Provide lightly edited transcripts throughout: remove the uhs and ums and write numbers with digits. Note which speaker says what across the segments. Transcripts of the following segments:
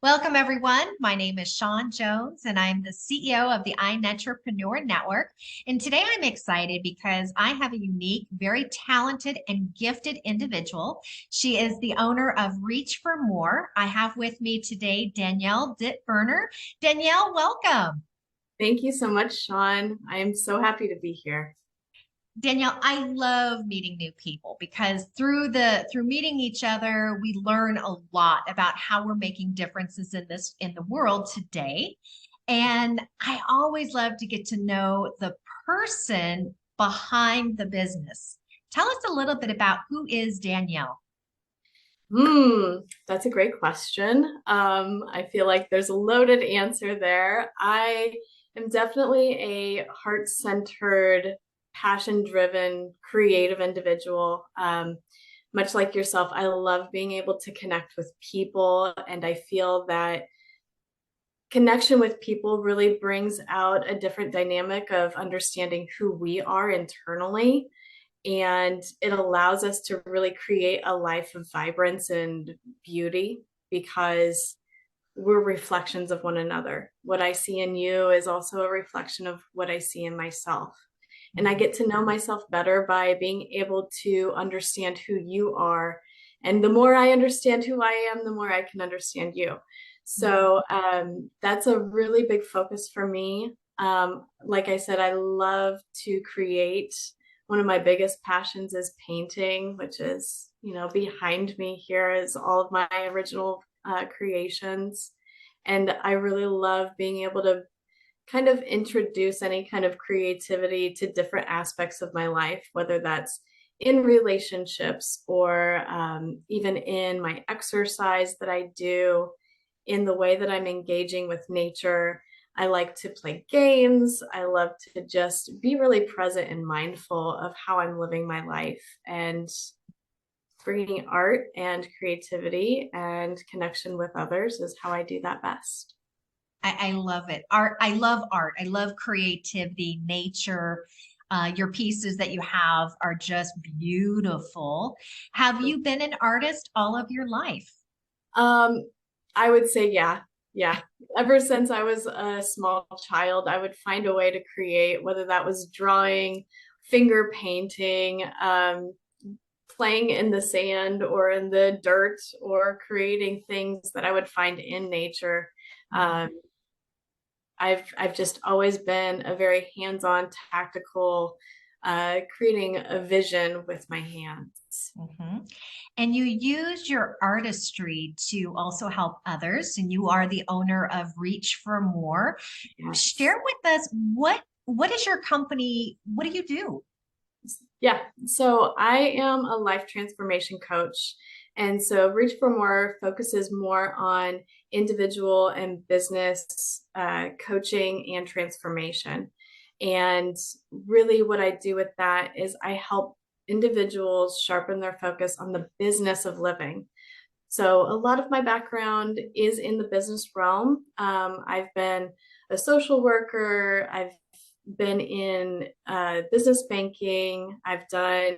Speaker 1: Welcome, everyone. My name is Shawn Jones, and I'm the CEO of the iNentrepreneur Network. And today I'm excited because I have a unique, very talented, and gifted individual. She is the owner of Reach for More. I have with me today Danielle Dittberner. Danielle, welcome.
Speaker 2: Thank you so much, Shawn. I am so happy to be here.
Speaker 1: Danielle, I love meeting new people because through meeting each other, we learn a lot about how we're making differences in the world today. And I always love to get to know the person behind the business. Tell us a little bit about who is Danielle.
Speaker 2: That's a great question. I feel like there's a loaded answer there. I am definitely a heart-centered, passion-driven, creative individual. Much like yourself, I love being able to connect with people, and I feel that connection with people really brings out a different dynamic of understanding who we are internally, and it allows us to really create a life of vibrance and beauty because we're reflections of one another. What I see in you is also a reflection of what I see in myself. And I get to know myself better by being able to understand who you are. And the more I understand who I am, the more I can understand you. So that's a really big focus for me. Like I said, I love to create. One of my biggest passions is painting, which is, behind me here is all of my original creations. And I really love being able to kind of introduce any kind of creativity to different aspects of my life, whether that's in relationships or even in my exercise that I do, in the way that I'm engaging with nature. I like to play games. I love to just be really present and mindful of how I'm living my life, and bringing art and creativity and connection with others is how I do that best.
Speaker 1: I love it. Art. I love art. I love creativity, nature. Your pieces that you have are just beautiful. Have you been an artist all of your life?
Speaker 2: Um, I would say, yeah, yeah. Ever since I was a small child, I would find a way to create, whether that was drawing, finger painting, playing in the sand or in the dirt, or creating things that I would find in nature. Um, I've just always been a very hands-on, tactical, creating a vision with my hands.
Speaker 1: Mhm. And you use your artistry to also help others, and you are the owner of Reach for More.
Speaker 2: Yes.
Speaker 1: Share with us what is your company? What do you do?
Speaker 2: Yeah. So I am a life transformation coach. And so Reach for More focuses more on individual and business coaching and transformation. And really, what I do with that is I help individuals sharpen their focus on the business of living. So a lot of my background is in the business realm. I've been a social worker. I've been in business banking. I've done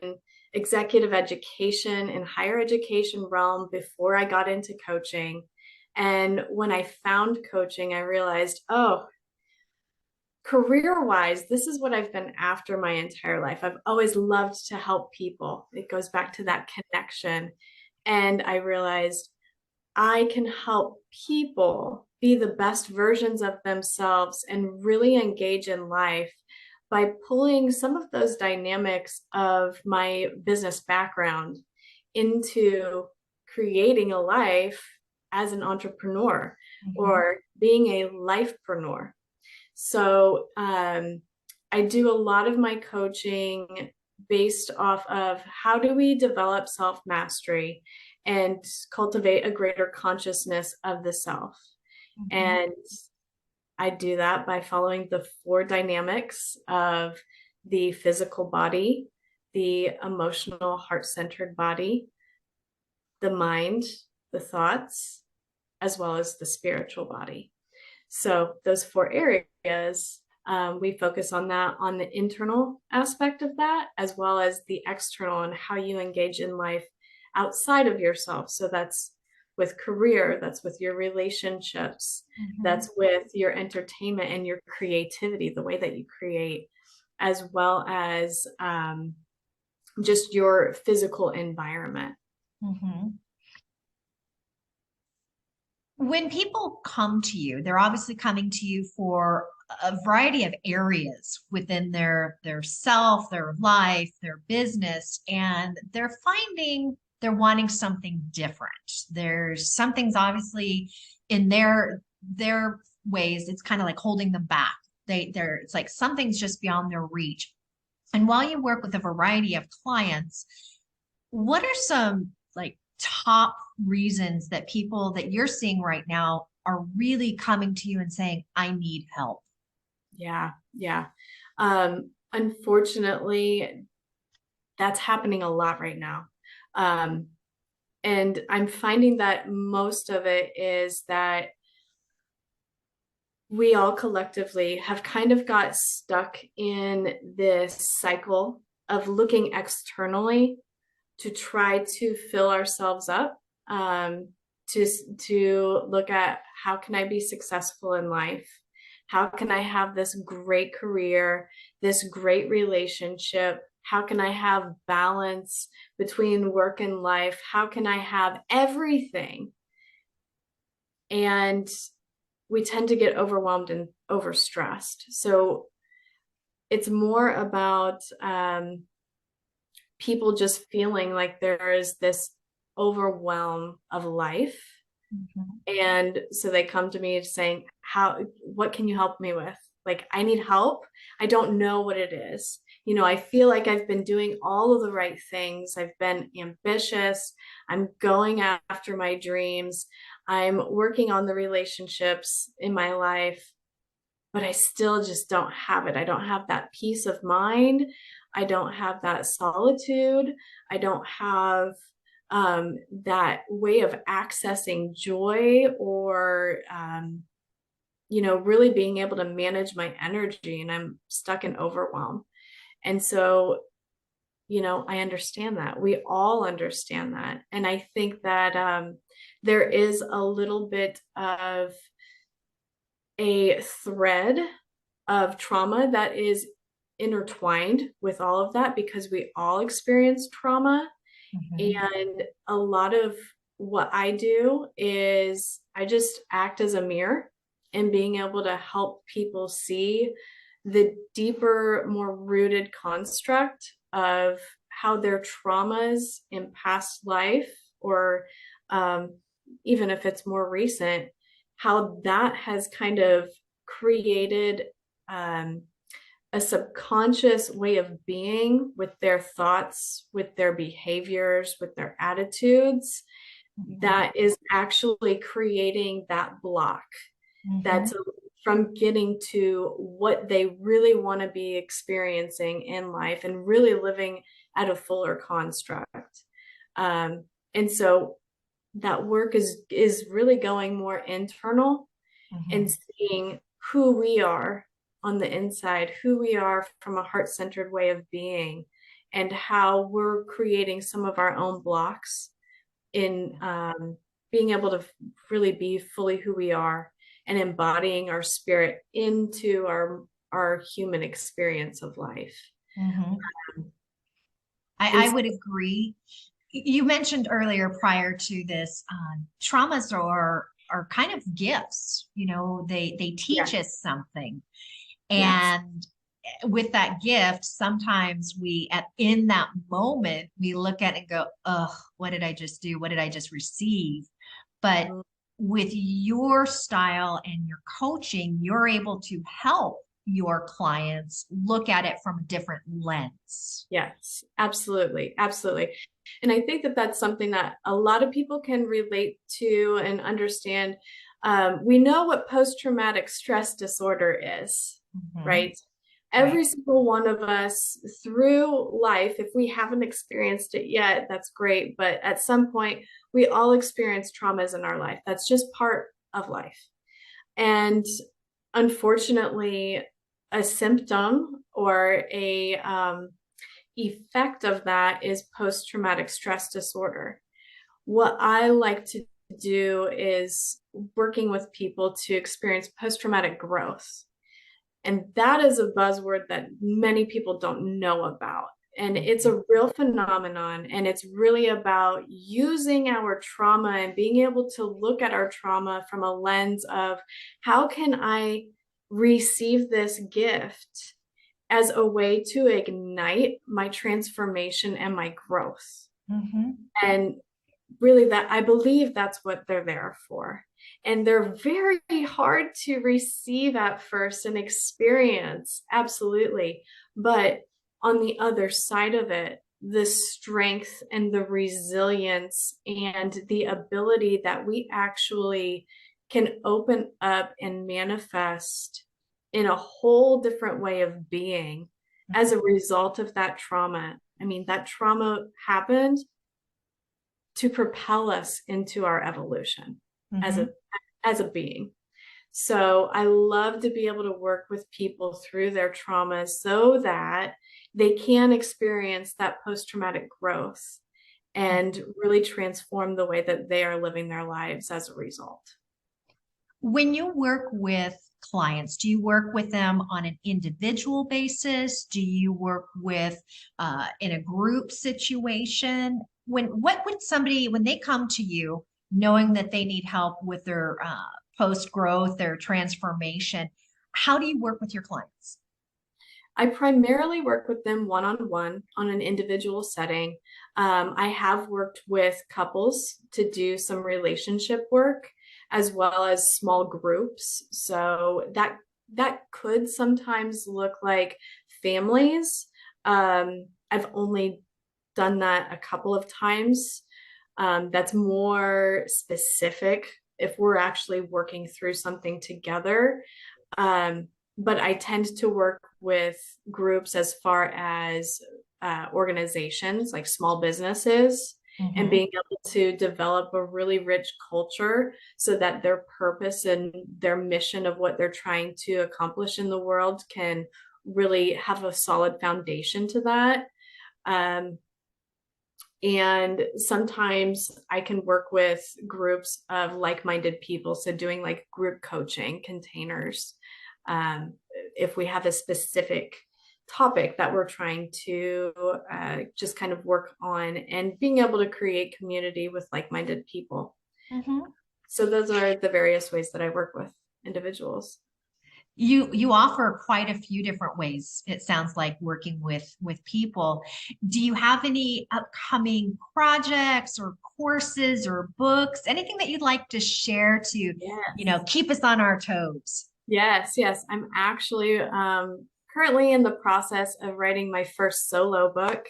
Speaker 2: executive education and higher education realm before I got into coaching. And when I found coaching, I realized, oh, career wise, this is what I've been after my entire life. I've always loved to help people. It goes back to that connection. And I realized I can help people be the best versions of themselves and really engage in life by pulling some of those dynamics of my business background into creating a life as an entrepreneur
Speaker 1: Mhm.
Speaker 2: or being a lifepreneur. So I do a lot of my coaching based off of how do we develop self mastery and cultivate a greater consciousness of the self.
Speaker 1: Mhm.
Speaker 2: And I do that by following the four dynamics of the physical body, the emotional, heart centered body, the mind, the thoughts, as well as the spiritual body. So, those four areas, we focus on that, on the internal aspect of that, as well as the external and how you engage in life outside of yourself. So, that's with career, that's with your relationships,
Speaker 1: Mhm.
Speaker 2: that's with your entertainment and your creativity, the way that you create, as well as just your physical environment.
Speaker 1: Mhm. When people come to you, they're obviously coming to you for a variety of areas within their self, their life, their business, and they're finding they're wanting something different. There's something's obviously in their ways, it's kind of like holding them back. They're it's like something's just beyond their reach. And while you work with a variety of clients, what are some like top reasons that people that you're seeing right now are really coming to you and saying, I need help?
Speaker 2: Yeah, yeah. Unfortunately, that's happening a lot right now. Um, and I'm finding that most of it is that we all collectively have kind of got stuck in this cycle of looking externally to try to fill ourselves up, to look at how can I be successful in life? How can I have this great career, this great relationship? How can I have balance between work and life? How can I have everything? And we tend to get overwhelmed and overstressed. So it's more about people just feeling like there is this overwhelm of life.
Speaker 1: Mhm.
Speaker 2: And so they come to me saying, what can you help me with? Like, I need help. I don't know what it is. I feel like I've been doing all of the right things. I've been ambitious. I'm going after my dreams. I'm working on the relationships in my life, but I still just don't have it. I don't have that peace of mind. I don't have that solitude. I don't have that way of accessing joy or, really being able to manage my energy. And I'm stuck in overwhelm. And so, I understand that. We all understand that. And I think that there is a little bit of a thread of trauma that is intertwined with all of that because we all experience trauma.
Speaker 1: Mhm.
Speaker 2: And a lot of what I do is I just act as a mirror and being able to help people see the deeper, more rooted construct of how their traumas in past life, or um, even if it's more recent, how that has kind of created um, a subconscious way of being with their thoughts, with their behaviors, with their attitudes
Speaker 1: Mhm.
Speaker 2: that is actually creating that block that's
Speaker 1: Mhm.
Speaker 2: from getting to what they really want to be experiencing in life and really living at a fuller construct. And so that work is really going more internal and
Speaker 1: Mhm.
Speaker 2: seeing who we are on the inside, who we are from a heart centered way of being, and how we're creating some of our own blocks in being able to really be fully who we are and embodying our spirit into our human experience of life.
Speaker 1: Mhm.
Speaker 2: And
Speaker 1: I would agree. You mentioned earlier prior to this, traumas are kind of gifts. They teach
Speaker 2: yes,
Speaker 1: us something.
Speaker 2: yes,
Speaker 1: And with that gift, sometimes we at in that moment we look at it and go, "Oh, what did I just do? What did I just receive?" But
Speaker 2: mhm,
Speaker 1: with your style and your coaching, you're able to help your clients look at it from a different lens.
Speaker 2: yes, absolutely, absolutely. And I think that that's something that a lot of people can relate to and understand. We know what post-traumatic stress disorder is,
Speaker 1: Mhm.
Speaker 2: right?
Speaker 1: Right.
Speaker 2: Every single one of us through life, if we haven't experienced it yet, that's great. But at some point, we all experience traumas in our life. That's just part of life. And unfortunately, a symptom or a effect of that is post traumatic stress disorder. What I like to do is working with people to experience post-traumatic growth. And that is a buzzword that many people don't know about. And it's a real phenomenon. And it's really about using our trauma and being able to look at our trauma from a lens of how can I receive this gift as a way to ignite my transformation and my growth.
Speaker 1: Mm-hmm.
Speaker 2: And really, that I believe that's what they're there for. And they're very hard to receive at first and experience, absolutely. But on the other side of it, the strength and the resilience and the ability that we actually can open up and manifest in a whole different way of being as a result of that trauma. I mean, that trauma happened to propel us into our evolution as
Speaker 1: Mm-hmm.
Speaker 2: a being. So I love to be able to work with people through their trauma so that they can experience that post-traumatic growth and really transform the way that they are living their lives as a result.
Speaker 1: When you work with clients, do you work with them on an individual basis? Do you work with in a group situation? What would somebody, when they come to you knowing that they need help with their post growth, their transformation, how do you work with your clients?
Speaker 2: I primarily work with them one-on-one on an individual setting. I have worked with couples to do some relationship work as well as small groups. So that could sometimes look like families. I've only done that a couple of times. That's more specific if we're actually working through something together. Um, but I tend to work with groups as far as organizations like small businesses and
Speaker 1: Mm-hmm.
Speaker 2: being able to develop a really rich culture so that their purpose and their mission of what they're trying to accomplish in the world can really have a solid foundation to that. Um, and sometimes I can work with groups of like-minded people. So doing like group coaching containers. If we have a specific topic that we're trying to just kind of work on and being able to create community with like-minded people.
Speaker 1: Mm-hmm.
Speaker 2: So those are the various ways that I work with individuals.
Speaker 1: You offer quite a few different ways, it sounds like, working with people. Do you have any upcoming projects or courses or books, anything that you'd like to share to,
Speaker 2: Yes.
Speaker 1: keep us on our toes?
Speaker 2: Yes, yes. I'm actually currently in the process of writing my first solo book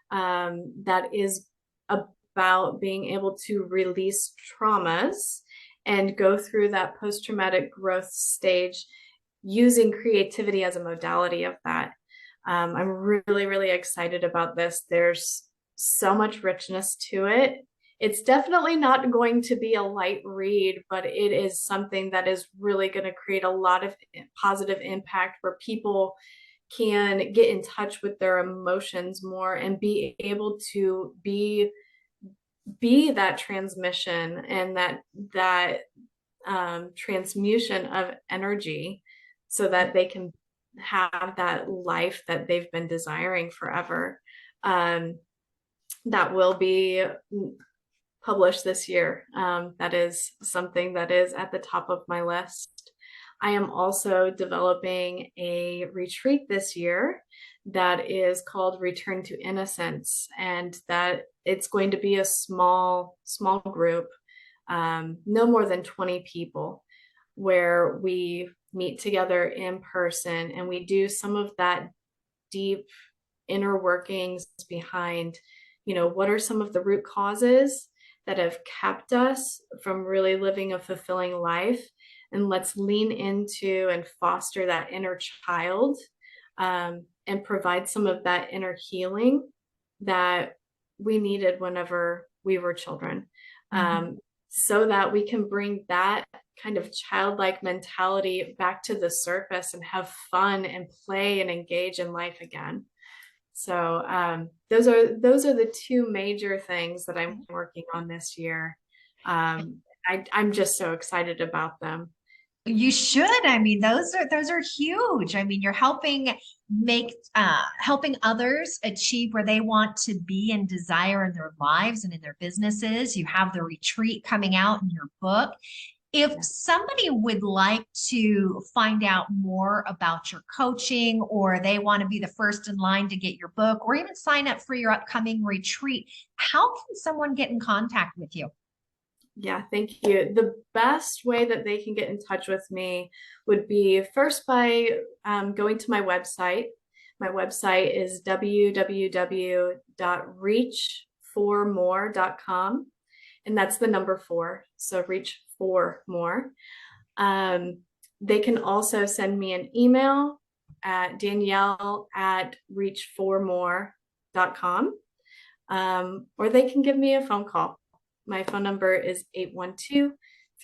Speaker 2: that is about being able to release traumas and go through that post-traumatic growth stage using creativity as a modality of that. I'm really, really excited about this. There's so much richness to it. It's definitely not going to be a light read, but it is something that is really going to create a lot of positive impact where people can get in touch with their emotions more and be able to be that transmission and that transmutation of energy so that they can have that life that they've been desiring forever. That will be published this year. That is something that is at the top of my list. I am also developing a retreat this year that is called Return to Innocence, and that it's going to be a small group, no more than 20 people, where we meet together in person and we do some of that deep inner workings behind, what are some of the root causes that have kept us from really living a fulfilling life. And let's lean into and foster that inner child, and provide some of that inner healing that we needed whenever we were children,
Speaker 1: Mhm.
Speaker 2: so that we can bring that kind of childlike mentality back to the surface and have fun and play and engage in life again. So those are the two major things that I'm working on this year. I'm just so excited about them.
Speaker 1: You should. I mean, those are huge. I mean, you're helping others achieve where they want to be and desire in their lives and in their businesses. You have the retreat coming out in your book. If
Speaker 2: Yeah.
Speaker 1: somebody would like to find out more about your coaching, or they want to be the first in line to get your book, or even sign up for your upcoming retreat, how can someone get in contact with you?
Speaker 2: Yeah, thank you. The best way that they can get in touch with me would be first by going to my website. My website is www.reach4more.com, and that's the number four. So reach for more. Um, they can also send me an email at Danielle at reach4more.com, or they can give me a phone call. My phone number is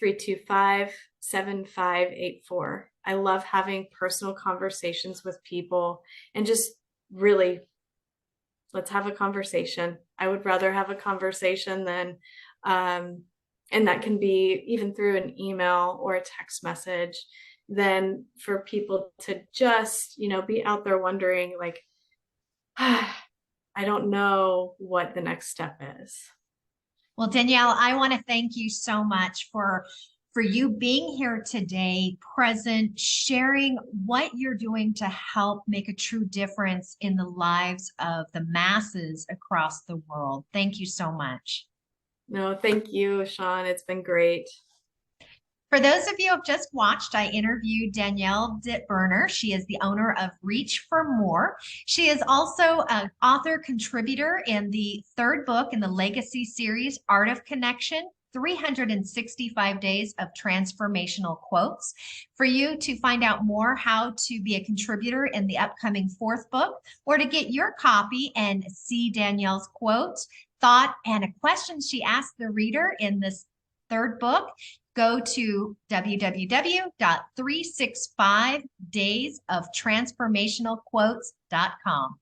Speaker 2: 812-325-7584. I love having personal conversations with people and just really, let's have a conversation. I would rather have a conversation than, and that can be even through an email or a text message, than for people to just, be out there wondering, like, I don't know what the next step is.
Speaker 1: Well, Danielle, I want to thank you so much for you being here today, present, sharing what you're doing to help make a true difference in the lives of the masses across the world. Thank you so much.
Speaker 2: No, thank you, Sean. It's been great.
Speaker 1: For those of you who have just watched, I interviewed Danielle Dittberner. She is the owner of Reach for More. She is also an author contributor in the third book in the Legacy series, Art of Connection. 365 days of transformational quotes. For you to find out more how to be a contributor in the upcoming fourth book, or to get your copy and see Danielle's quotes, thought, and a question she asked the reader in this third book, go to www.365daysoftransformationalquotes.com.